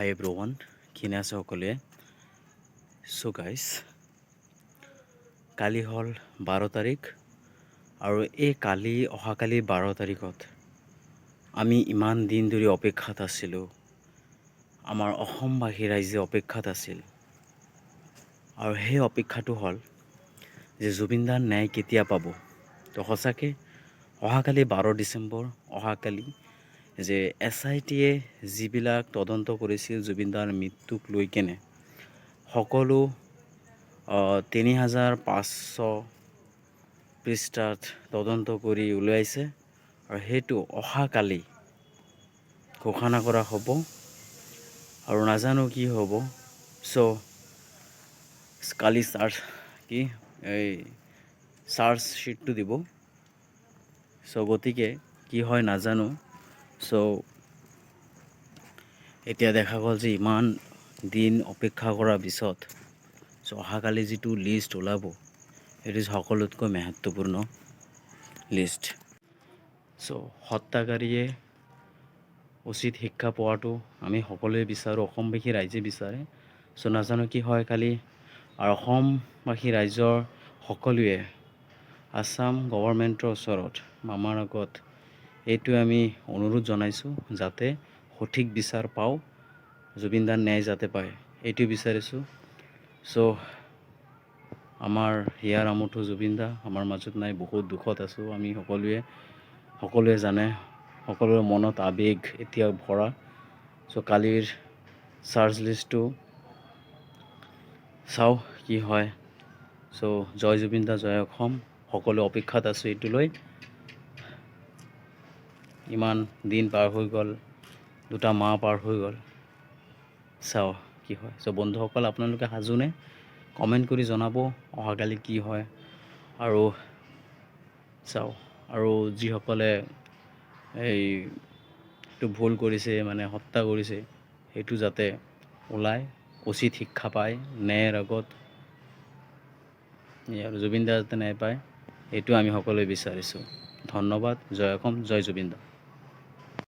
হাই everyone, কিনে আছে সকলোৱে। চ' গাইজ, কালি হ'ল 12 তাৰিখ আৰু এই অহাকালি 12 তাৰিখত আমি ইমান দিন ধৰি অপেক্ষাত আছিলোঁ। আমাৰ অসমবাসী ৰাইজে অপেক্ষাত আছিল আৰু সেই অপেক্ষাটো হ'ল যে জুবিনদাৰ ন্যায় কেতিয়া পাব। তো সঁচাকৈ অহাকালি 12 ডিচেম্বৰ, অহাকালি যে SIT-য়ে যিবিলাক তদন্ত কৰিছিল জুবিনদাৰ মৃত্যুক লৈ কেনে, সকলো 3500 পৃষ্ঠাত তদন্ত কৰি উলিয়াইছে আৰু সেইটো অহাকালি ঘোষণা কৰা হ'ব আৰু নাজানো কি হ'ব। চ' কালি চাৰ্জ শ্বীটটো দিব। চ' গতিকে কি হয় নাজানো। চ' এতিয়া দেখা গ'ল যে ইমান দিন অপেক্ষা কৰাৰ পিছত অহাকালি যিটো লিষ্ট ওলাব, সেইটো সকলোতকৈ মহত্বপূৰ্ণ লিষ্ট। চ' হত্যাকাৰীয়ে উচিত শিক্ষা পোৱাটো আমি সকলোৱে বিচাৰোঁ, অসমবাসী ৰাইজে বিচাৰে। চ' নাজানো কি হয় কালি। আৰু অসমবাসী ৰাইজৰ সকলোৱে আছাম গভৰ্ণমেণ্টৰ ওচৰত, আমাৰ আগত এইটোৱে আমি অনুৰোধ জনাইছোঁ যাতে সঠিক বিচাৰ পাওঁ, জুবিনদাৰ ন্যায় যাতে পায়, এইটো বিচাৰিছোঁ। চ' আমাৰ হিয়াৰ আমঠু জুবিনদা আমাৰ মাজত নাই, বহুত দুখত আছোঁ আমি সকলোৱে জানে, সকলোৰে মনত আৱেগ এতিয়াও ভৰা। চ' কালিৰ চাৰ্জ লিষ্টটো চাওঁ কি হয়। চ' জয় জুবিনদা, জয় অসম। সকলো অপেক্ষাত আছোঁ এইটো লৈ। ইমান দিন পাৰ হৈ গ'ল, 2 মাহ পাৰ হৈ গ'ল। চাওঁ কি হয়। চ' বন্ধুসকল, আপোনালোকে সাজুনে? কমেণ্ট কৰি জনাব অহাকালি কি হয়। আৰু চাওঁ, আৰু যিসকলে এইটো ভুল কৰিছে, মানে হত্যা কৰিছে, সেইটো যাতে ওলায়, উচিত শিক্ষা পায় ন্যায়ৰ আগত, আৰু জুবিনদা যাতে ন্যায় পায়, এইটো আমি সকলোৱে বিচাৰিছোঁ। ধন্যবাদ। জয় অসম, জয় জুবিনদা।